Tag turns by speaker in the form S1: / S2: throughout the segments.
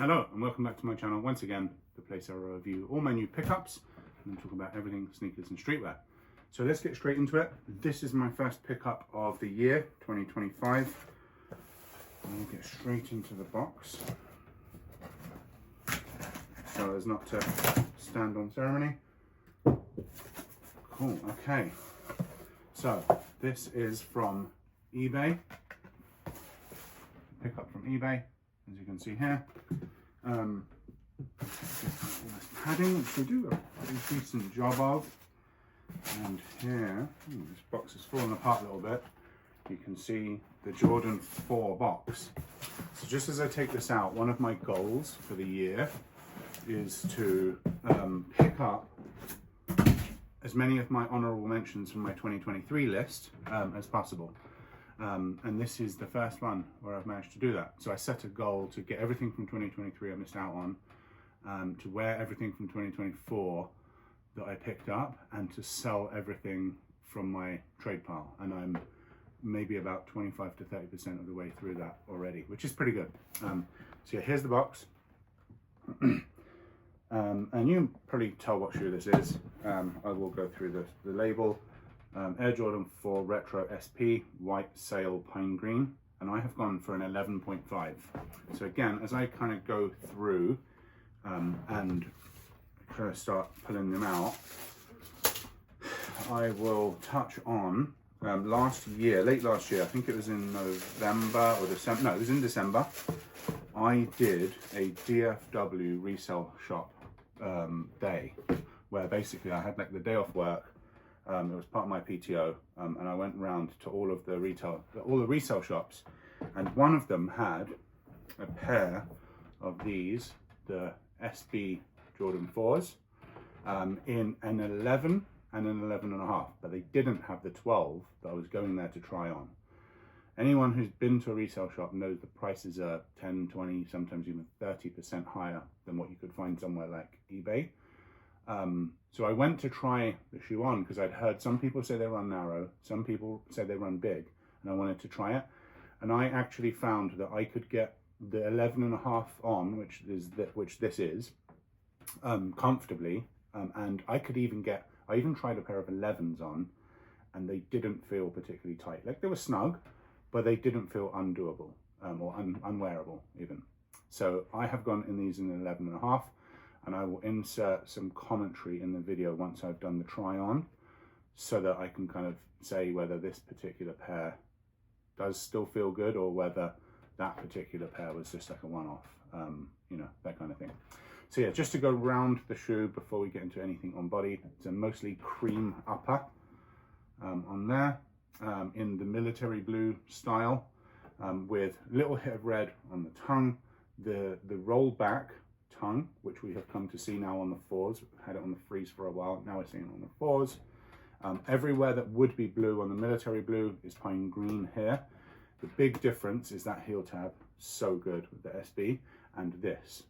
S1: Hello and welcome back to my channel once again, the place where I review all my new pickups and talk about everything sneakers and streetwear. So let's get straight into it. This is my first pickup of the year 2025. We'll get straight into the box so as not to stand on ceremony. Cool, okay. So this is from eBay. Pickup from eBay, as you can see here. This padding, which we do a pretty decent job of. And here, this box has fallen apart a little bit. You can see the Jordan 4 box. So just as I take this out, one of my goals for the year is to pick up as many of my honorable mentions from my 2023 list as possible. And this is the first one where I've managed to do that. So I set a goal to get everything from 2023 I missed out on, to wear everything from 2024 that I picked up, and to sell everything from my trade pile. And I'm maybe about 25 to 30% of the way through that already, which is pretty good. So yeah, here's the box. And you can probably tell what shoe this is. I will go through the label. Air Jordan 4 Retro SP, white sail pine green, and I have gone for an 11.5. So again, as I kind of go through and kind of start pulling them out, I will touch on last year, late last year, I think it was in November or December, no, it was in December, I did a DFW resale shop day, where basically I had like the day off work. It was part of my PTO, and I went around to all the resale shops, and one of them had a pair of these, the SB Jordan 4s, in an 11 and an 11.5, but they didn't have the 12 that I was going there to try on. Anyone who's been to a resale shop knows the prices are 10, 20, sometimes even 30% higher than what you could find somewhere like eBay. So I went to try the shoe on because I'd heard some people say they run narrow, some people say they run big, and I wanted to try it. And I actually found that I could get the 11.5 on, which this is, comfortably, and I even tried a pair of 11s on, and they didn't feel particularly tight. Like, they were snug, but they didn't feel undoable, or unwearable even. So I have gone in these in 11.5. And I will insert some commentary in the video once I've done the try on, so that I can kind of say whether this particular pair does still feel good, or whether that particular pair was just like a one-off, you know, that kind of thing. So yeah, just to go round the shoe before we get into anything on body, it's a mostly cream upper on there, in the military blue style, with a little hit of red on the tongue, the roll back tongue, which we have come to see now on the 4s. We've had it on the 3s for a while, now we're seeing it on the 4s. Everywhere that would be blue on the military blue is pine green here. The big difference is that heel tab, so good with the SB, and this,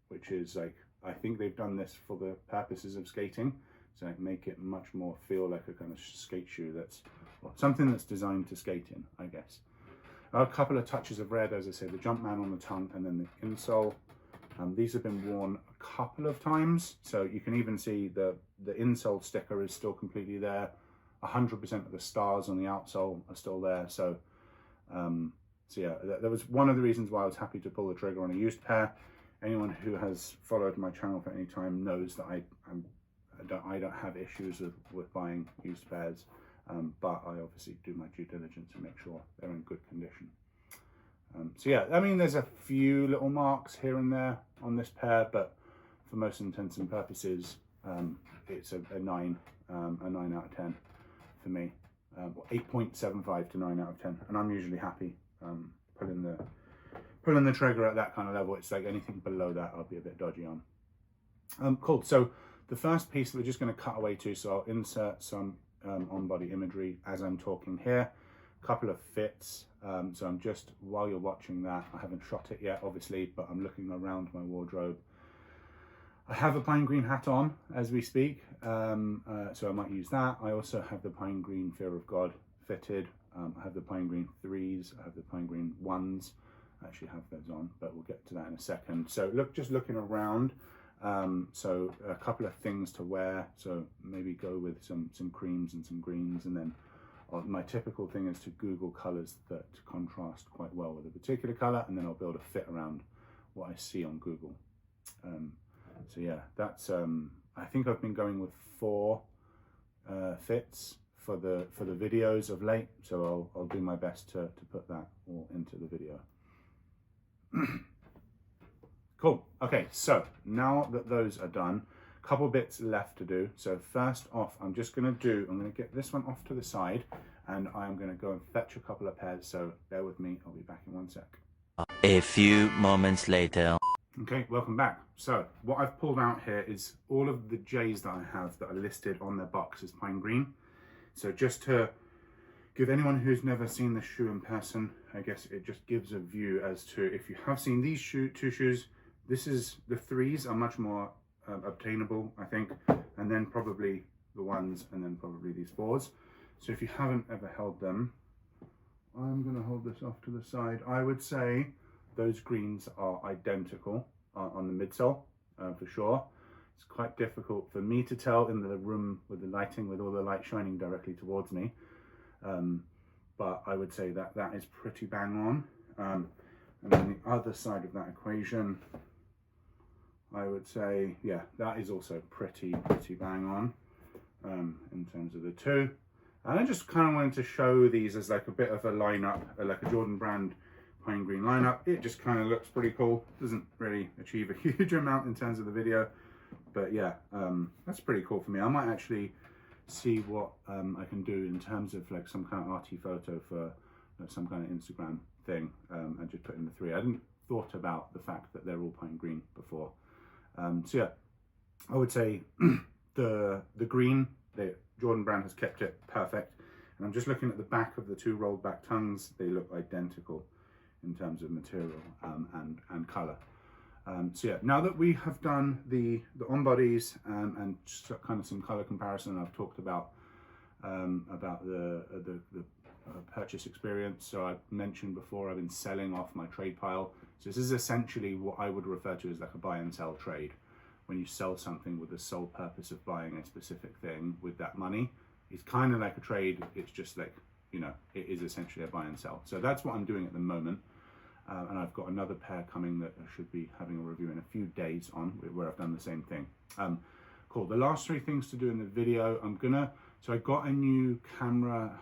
S1: which is like, I think they've done this for the purposes of skating, so like make it much more feel like a kind of skate shoe that's, well, something that's designed to skate in, I guess. A couple of touches of red, as I say, the Jumpman on the tongue, and then the insole. These have been worn a couple of times, so you can even see the insole sticker is still completely there. 100% of the stars on the outsole are still there. So, so yeah, that was one of the reasons why I was happy to pull the trigger on a used pair. Anyone who has followed my channel for any time knows that I don't have issues with buying used pairs, but I obviously do my due diligence to make sure they're in good condition. So yeah, I mean, there's a few little marks here and there on this pair, but for most intents and purposes, it's a 9 out of 10 for me, 8.75 to 9 out of 10, and I'm usually happy pulling the trigger at that kind of level. It's like anything below that I'll be a bit dodgy on. Cool. So the first piece that we're just going to cut away to, so I'll insert some on-body imagery as I'm talking here. Couple of fits, so I'm just, while you're watching that, I haven't shot it yet obviously, but I'm looking around my wardrobe. I have a pine green hat on as we speak, so I might use that. I also have the pine green Fear of God fitted. I have the pine green 3s, I have the pine green 1s, actually have those on, but we'll get to that in a second. So just looking around, so a couple of things to wear. So maybe go with some creams and some greens, and then my typical thing is to Google colors that contrast quite well with a particular color, and then I'll build a fit around what I see on Google. So yeah, that's I think I've been going with 4 fits for the videos of late, so I'll do my best to put that all into the video. Cool. Okay, so now that those are done, a couple bits left to do. So first off, I'm going to get this one off to the side, and I'm going to go and fetch a couple of pairs. So bear with me, I'll be back in 1 sec.
S2: A few moments later.
S1: Okay, welcome back. So what I've pulled out here is all of the J's that I have that are listed on their box as pine green. So just to give anyone who's never seen the shoe in person, I guess it just gives a view as to, if you have seen these two shoes, the 3s are much more obtainable, I think, and then probably the 1s, and then probably these 4s. So if you haven't ever held them, I'm going to hold this off to the side. I would say those greens are identical on the midsole, for sure. It's quite difficult for me to tell in the room with the lighting, with all the light shining directly towards me. But I would say that is pretty bang on. And then the other side of that equation, I would say, yeah, that is also pretty bang on in terms of the two. And I just kind of wanted to show these as like a bit of a lineup, like a Jordan Brand pine green lineup. It just kind of looks pretty cool. Doesn't really achieve a huge amount in terms of the video, but yeah, that's pretty cool for me. I might actually see what I can do in terms of like some kind of arty photo for some kind of Instagram thing, and just put in the 3. I hadn't thought about the fact that they're all pine green before. So yeah, I would say the green, Jordan Brand has kept it perfect. And I'm just looking at the back of the 2 rolled back tongues. They look identical in terms of material and color. So yeah, now that we have done the on bodies and just kind of some color comparison, I've talked about the purchase experience. So I mentioned before, I've been selling off my trade pile. So this is essentially what I would refer to as like a buy and sell trade. When you sell something with the sole purpose of buying a specific thing with that money, it's kind of like a trade. It's just like, you know, it is essentially a buy and sell. So that's what I'm doing at the moment. And I've got another pair coming that I should be having a review in a few days on, where I've done the same thing. Cool. The last 3 things to do in the video, so I got a new camera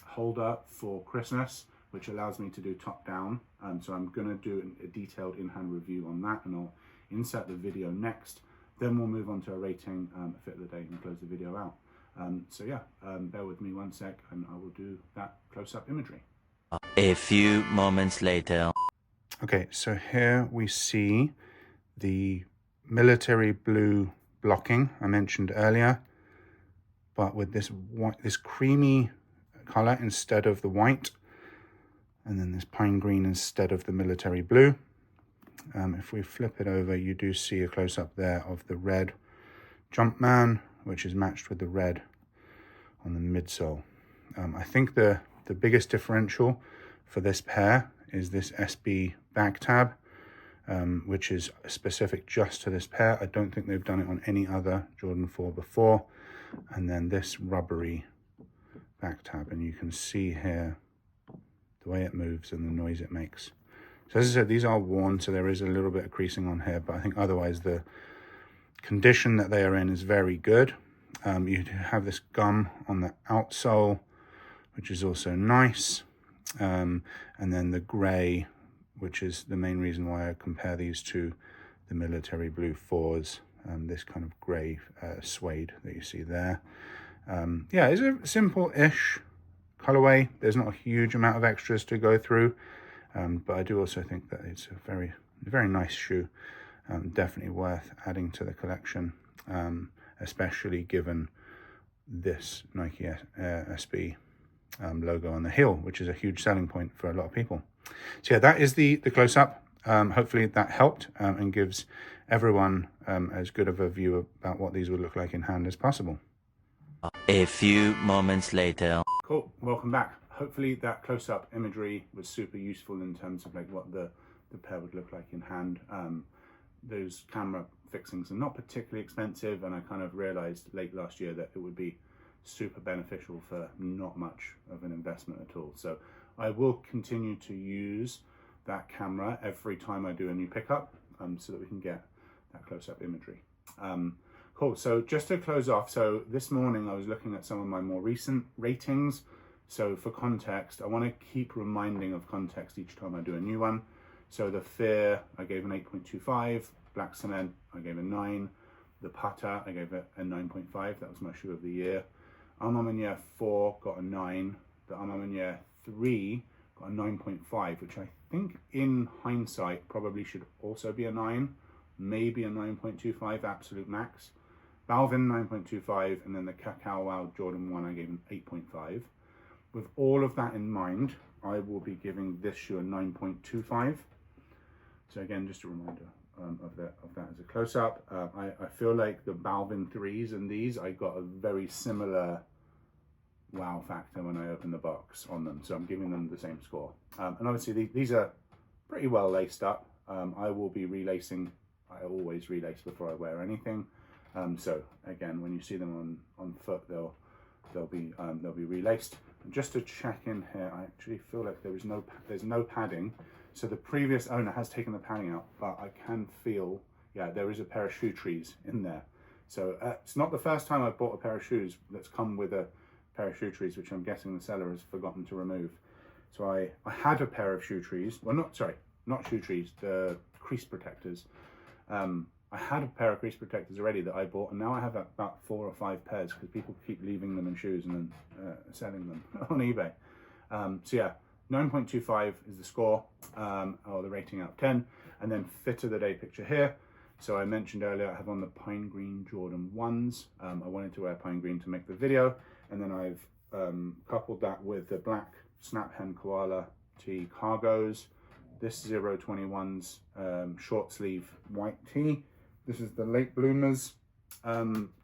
S1: holder for Christmas, which allows me to do top down. So I'm gonna do a detailed in-hand review on that, and I'll insert the video next. Then we'll move on to a rating, fit of the day, and close the video out. So yeah, bear with me 1 sec, and I will do that close-up imagery.
S2: A few moments later.
S1: Okay, so here we see the military blue blocking I mentioned earlier, but with this white, this creamy color instead of the white, and then this pine green instead of the military blue. If we flip it over, you do see a close-up there of the red Jumpman, which is matched with the red on the midsole. I think the biggest differential for this pair is this SB bag tab, which is specific just to this pair. I don't think they've done it on any other Jordan 4 before. And then this rubbery back tab, and you can see here the way it moves and the noise it makes. So as I said, these are worn, so there is a little bit of creasing on here, but I think otherwise the condition that they are in is very good. You have this gum on the outsole, which is also nice. And then the gray, which is the main reason why I compare these to the military blue 4s, this kind of gray suede that you see there. Yeah, it's a simple-ish colorway. There's not a huge amount of extras to go through, but I do also think that it's a very nice shoe. Definitely worth adding to the collection, especially given this Nike SB logo on the heel, which is a huge selling point for a lot of people. So yeah, that is the close-up. Hopefully that helped and gives everyone as good of a view about what these would look like in hand as possible.
S2: A few moments later.
S1: Cool, welcome back. hopefully that close-up imagery was super useful in terms of like what the pair would look like in hand. Those camera fixings are not particularly expensive, and I kind of realized late last year that it would be super beneficial for not much of an investment at all. So I will continue to use that camera every time I do a new pickup, so that we can get that close-up imagery. Cool, so just to close off, so this morning I was looking at some of my more recent ratings. So for context, I want to keep reminding of context each time I do a new one. So the Fear, I gave an 8.25, Black Cement, I gave a 9, the Putter, I gave it a 9.5, that was my shoe of the year. Armand 4 got a 9, the Armand 3 got a 9.5, which I think in hindsight probably should also be a 9, maybe a 9.25 absolute max. Balvin 9.25, and then the Cacao Wow Jordan 1 I gave an 8.5. With all of that in mind, I will be giving this shoe a 9.25. So again, just a reminder of that as a close-up. I feel like the Balvin 3s and these, I got a very similar wow factor when I opened the box on them. So I'm giving them the same score. And obviously these are pretty well laced up. I will be relacing. I always relace before I wear anything. So again, when you see them on foot, they'll be relaced. And just to check in here, I actually feel like there's no padding. So the previous owner has taken the padding out, but I can feel, yeah, there is a pair of shoe trees in there. So it's not the first time I've bought a pair of shoes that's come with a pair of shoe trees, which I'm guessing the seller has forgotten to remove. So I had a pair of shoe trees. Well, not shoe trees, the crease protectors. I had a pair of crease protectors already that I bought, and now I have about 4 or 5 pairs because people keep leaving them in shoes and then selling them on eBay. So yeah, 9.25 is the score, or the rating out of 10, and then fit of the day picture here. So I mentioned earlier I have on the pine green Jordan 1s. I wanted to wear pine green to make the video, and then I've coupled that with the black snap hem koala tee cargos. This 021's short sleeve white tee. This is the late bloomers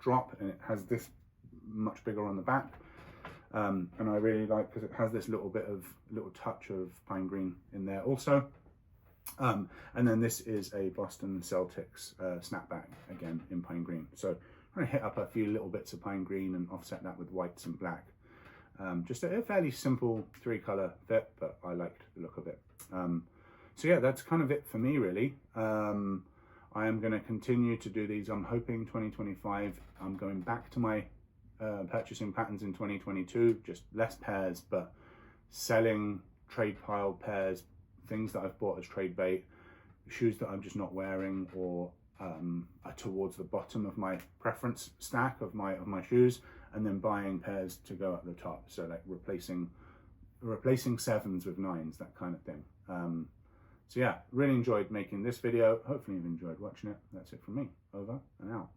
S1: drop, and it has this much bigger on the back. And I really like because it has this little touch of pine green in there also. And then this is a Boston Celtics snapback, again in pine green. So I'm going to hit up a few little bits of pine green and offset that with whites and black. Just a fairly simple 3-color fit, but I liked the look of it. So yeah, that's kind of it for me really. I am going to continue to do these. I'm hoping 2025, I'm going back to my purchasing patterns in 2022, just less pairs, but selling trade pile pairs, things that I've bought as trade bait, shoes that I'm just not wearing or are towards the bottom of my preference stack of my shoes, and then buying pairs to go at the top. So like replacing 7s with 9s, that kind of thing. So yeah, really enjoyed making this video. Hopefully you've enjoyed watching it. That's it from me. Over and out.